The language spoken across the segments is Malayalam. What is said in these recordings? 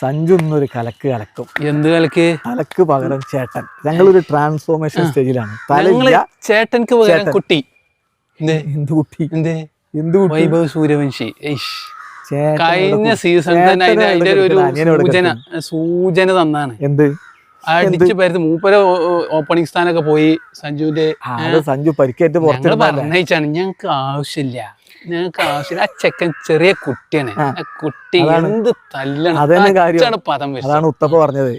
സഞ്ജു ഇന്നൊരു കലക്ക് കലക്കും. എന്ത് കലക്ക്? കലക്ക് പകരം ചേട്ടൻ. ഞങ്ങളൊരു ട്രാൻസ്ഫോർമേഷൻ സ്റ്റേജിലാണ്. ചേട്ടൻക്ക് പകരം കുട്ടി. എന്ത് കുട്ടി? എന്ത് വൈഭവ് സൂര്യവംശി കഴിഞ്ഞ സീസൺ തന്നെ അതിന്റെ ഒരു സൂചന തന്നാണ്. എന്ത് അടിച്ചു പരുത്ത് മൂപ്പര ഓപ്പണിംഗ് സ്ഥാനൊക്കെ പോയി സഞ്ജുവിന്റെ. സഞ്ജു പരിക്കേറ്റ് പറഞ്ഞാണ് ഞങ്ങക്ക് ആവശ്യമില്ല, ഞങ്ങൾക്ക് ആവശ്യമില്ല. ആ ചെക്കൻ ചെറിയ കുട്ടിയാണ്, ആ കുട്ടി എന്ത് തല്ലാണ് പദം. അതാണ് ഉത്തപ്പ പറഞ്ഞത്.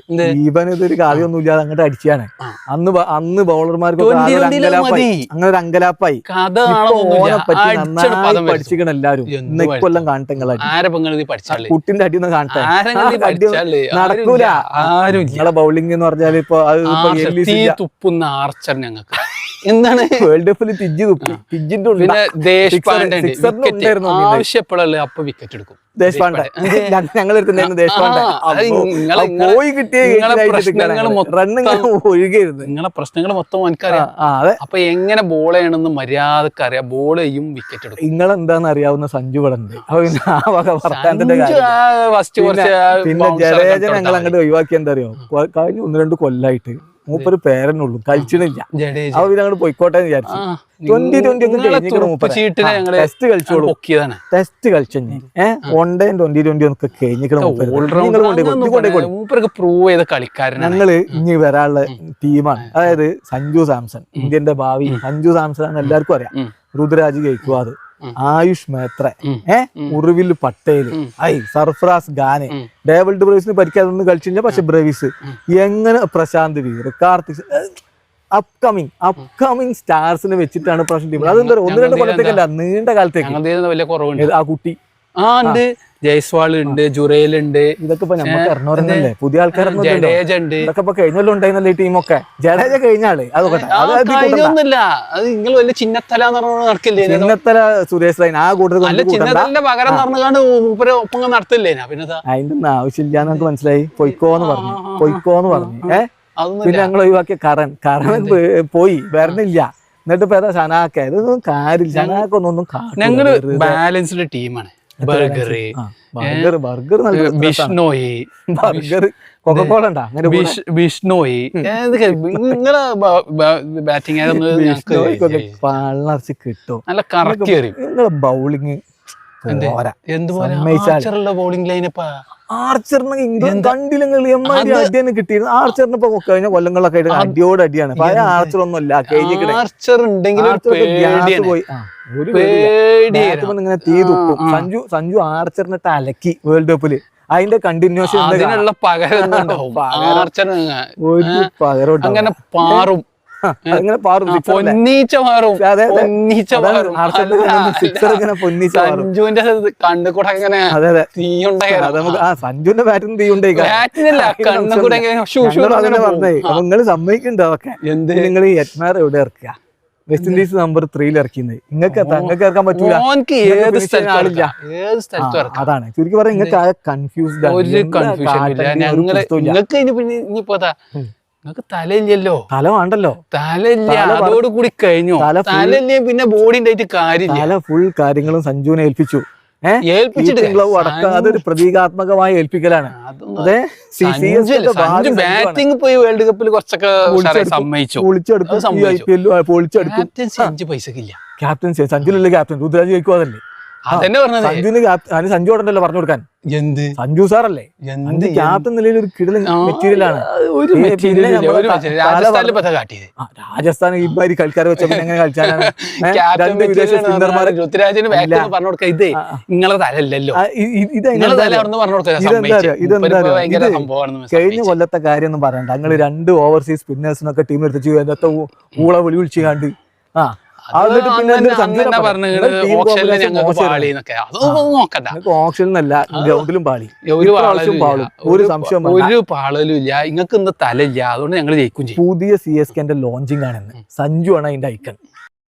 ഈവൻ ഇതൊരു കാര്യമൊന്നും ഇല്ലാതെ അങ്ങോട്ട് അടിച്ചാണ്. അന്ന് ബൗളർമാർക്ക് അങ്ങനെ ഒരു അങ്കലാപ്പായി. പഠിച്ചിരിക്കണം എല്ലാരും. കൊല്ലം കാണട്ടെ കുട്ടിന്റെ അടി ഒന്ന് കാണട്ടെ. നടക്കൂല. നിങ്ങളെ ബൗളിംഗ് എന്ന് പറഞ്ഞാൽ ഇപ്പൊ തുപ്പുന്ന ആർച്ചർ ഞങ്ങൾക്ക് എന്താണ് വേൾഡ് കപ്പിൽ തിജ്ജി തുപ്പി. തിജ്ജിന്റെ ആവശ്യപ്പെടല്ലേ അപ്പൊ വിക്കറ്റ് എടുക്കും ദേശ്പാണ്ഡെ. ഞങ്ങൾ പോയി കിട്ടിയ ഒഴുകിയിരുന്നു. നിങ്ങളെ പ്രശ്നങ്ങൾ മൊത്തം എനിക്കറിയാം. അപ്പൊ എങ്ങനെ ബോൾ ചെയ്യണമെന്ന് മര്യാദക്ക് അറിയാം. ബോൾ ചെയ്യും, വിക്കറ്റ് എടുക്കും. നിങ്ങളെന്താന്ന് അറിയാവുന്ന സഞ്ജു പടണ്ട്. പിന്നെ ജഡേജ ഞങ്ങൾ അങ്ങോട്ട് ഒഴിവാക്കി. എന്താ അറിയോ, കഴിഞ്ഞ 1-2 കൊല്ലായിട്ട് മൂപ്പര് പേരനുള്ളൂ, കളിച്ചിട്ടില്ല. അപ്പൊ ഇതങ്ങോട്ട് പൊയ്ക്കോട്ടെ എന്ന് വിചാരിച്ചു. 2020 ടെസ്റ്റ് കളിച്ചോളൂ. ടെസ്റ്റ് കളിച്ചു 1-20 ഒക്കെ കഴിഞ്ഞിക്കണം. ഞങ്ങള് ഇനി വരാനുള്ള ടീമാണ്. അതായത് സഞ്ജു സാംസൺ, ഇന്ത്യന്റെ ഭാവി സഞ്ജു സാംസൺ എന്ന് എല്ലാവർക്കും അറിയാം. ഋതുരാജ് ഗെയ്ക്വാദ്, ആയുഷ് മേത്ര, ഉർവിൽ പട്ടേൽ, സർഫറാസ് ഖാന്, ഡേവിഡ് ബ്രേവിസിന് പരിക്കാതൊന്നും കളിച്ചില്ല. പക്ഷെ ബ്രേവിസ് എങ്ങനെ, പ്രശാന്ത് വീർ, കാർത്തിക്, അപ്കമിങ് സ്റ്റാർസിനെ വെച്ചിട്ടാണ് പ്രാവശ്യം ടീം. അതെന്താ 1-2 കൊല്ലത്തേക്കല്ല, നീണ്ട കാലത്തേക്ക്. ആ കുട്ടി ജയ്സ്വാൾ ഉണ്ട്, ജുറേൽ ഉണ്ട്. ഇതൊക്കെ ഇപ്പൊ നമുക്ക് അറിഞ്ഞോരല്ലേ, പുതിയ ആൾക്കാർ. ജഡേജ ഉണ്ട്. ഇതൊക്കെ ഇപ്പൊ കഴിഞ്ഞല്ലോ ഉണ്ടായിരുന്നല്ലേ ഈ ടീമൊക്കെ. ജഡേജ കഴിഞ്ഞാള് അതൊക്കെ കഴിഞ്ഞൊന്നുമില്ല. അത് നിങ്ങൾ വലിയ ചിന്നത്തല നടക്കില്ലേ? ചിന്നത്തല സുരേഷ് റൈൻ ആ കൂട്ടത്തിൽ പകരം നടന്നുകൊണ്ട് ഒപ്പം നടത്തില്ലേ? പിന്നെ അതിന്റെ ഒന്നും ആവശ്യമില്ല നമുക്ക് മനസ്സിലായി. പൊയ്ക്കോന്ന് പറഞ്ഞു. പിന്നെ ഞങ്ങൾ ഒഴിവാക്കിയ കരൺ പോയി, വരണില്ല. എന്നിട്ട് ഇപ്പൊ ഏതാ ഷനാക്ക. ഇതൊന്നും കാര്യമില്ല. ഷനാക്ക ഒന്നും ഞങ്ങള് ബാലൻസ്ഡ് ടീമാണ്. ബിഷ്ണോയി, കൊക്കക്കോള ഉണ്ടാ ബിഷ്ണോയി. നിങ്ങളെ ബാറ്റിംഗ് പള്ളർച്ച് കിട്ടും. നല്ല കറക്റ്റ് വരും. നിങ്ങളെ ബൗളിങ് ബോളിംഗ് ലൈനപ്പാ. ആർച്ചറിന് ഇംഗ്ലണ്ട് കണ്ടില്ലെങ്കിൽ അടിയാണ് കിട്ടിയിരുന്നു. ആർച്ചറിന് ഇപ്പൊ കഴിഞ്ഞ കൊല്ലങ്ങളിലൊക്കെ ആയിട്ട് അടിയോട് അടിയാണ്. പഴയ ആർച്ചറൊന്നും അല്ല. ഇങ്ങനെ തീ തുപ്പും. സഞ്ജു ആർച്ചറിനിട്ട് അലക്കി വേൾഡ് കപ്പില്. അതിന്റെ കണ്ടിന്യൂഷൻ പകരം അങ്ങനെ പാറും. അങ്ങനെ സഞ്ജുവിന്റെ കണ്ണു കൂടെ അങ്ങനെ സഞ്ജുവിന്റെ ബാറ്റിന് തീ ഉണ്ടായി. നിങ്ങള് സമ്മതിക്കുന്നുണ്ടോ അതൊക്കെ? നിങ്ങൾ ഈ യത്മാർ എവിടെ ഇറക്കുക? വെസ്റ്റ് ഇൻഡീസ് നമ്പർ 3 ഇറക്കുന്നത്. നിങ്ങൾക്ക് ഇറക്കാൻ പറ്റൂല. അതാണ് ചുരുക്കി പറയാം. നിങ്ങൾക്ക് ആ കൺഫ്യൂസ്ഡ് നിങ്ങൾക്ക് തലയില്ലല്ലോ. തല വേണ്ടല്ലോ. തലയില്ല, അതോടുകൂടി കഴിഞ്ഞു. തലയില്ലേ പിന്നെ ബോഡി ഉണ്ടായിട്ട് കാര്യമില്ല. തല ഫുൾ കാര്യങ്ങളും സഞ്ജുവിനെ ഏൽപ്പിച്ചു. അതൊരു പ്രതീകാത്മകമായി ഏൽപ്പിക്കലാണ്. ബാറ്റിംഗ് പോയി വേൾഡ് കപ്പിൽ കുറച്ചൊക്കെ പൈസക്കില്ല. ക്യാപ്റ്റൻ സഞ്ജുലല്ലേ ക്യാപ്റ്റൻ? ഋതുരാജ് ഗെയ്ക്വാദല്ലേ? സഞ്ജു ഉണ്ടല്ലോ പറഞ്ഞു കൊടുക്കാൻ. എന്ത് സഞ്ജു സാറല്ലേ ക്യാപ്റ്റൻ നിലയിൽ ഒരു കിടലൻ മെറ്റീരിയലാണ്. രാജസ്ഥാൻ ഈ മാതിരി കളിക്കാരെ വെച്ച എങ്ങനെ കളിച്ചാലാണ്? രണ്ട് വിദേശ സ്പിന്നർമാരെ കഴിഞ്ഞ കൊല്ലത്തെ കാര്യം ഒന്നും പറയണ്ട. ഞങ്ങള് 2 ഓവർസീസ് സ്പിന്നേഴ്സിനൊക്കെ ടീം എടുത്തു എന്നത്തെ ഊള വിളി വിളിച്ചു കണ്ട് ഓപ്ഷനല്ല ഗ്രൗണ്ടിലും പാളി. ഒരു സംശയം ഒരു പാളലും ഇല്ല. നിങ്ങൾക്ക് ഇന്ന് തലയില്ല, അതുകൊണ്ട് ഞങ്ങൾ ജയിക്കും ചെയ്യും. പുതിയ CSK ലോഞ്ചിങ് ആണെന്ന്. സഞ്ജു ആണ് അതിന്റെ ഐക്കൺ.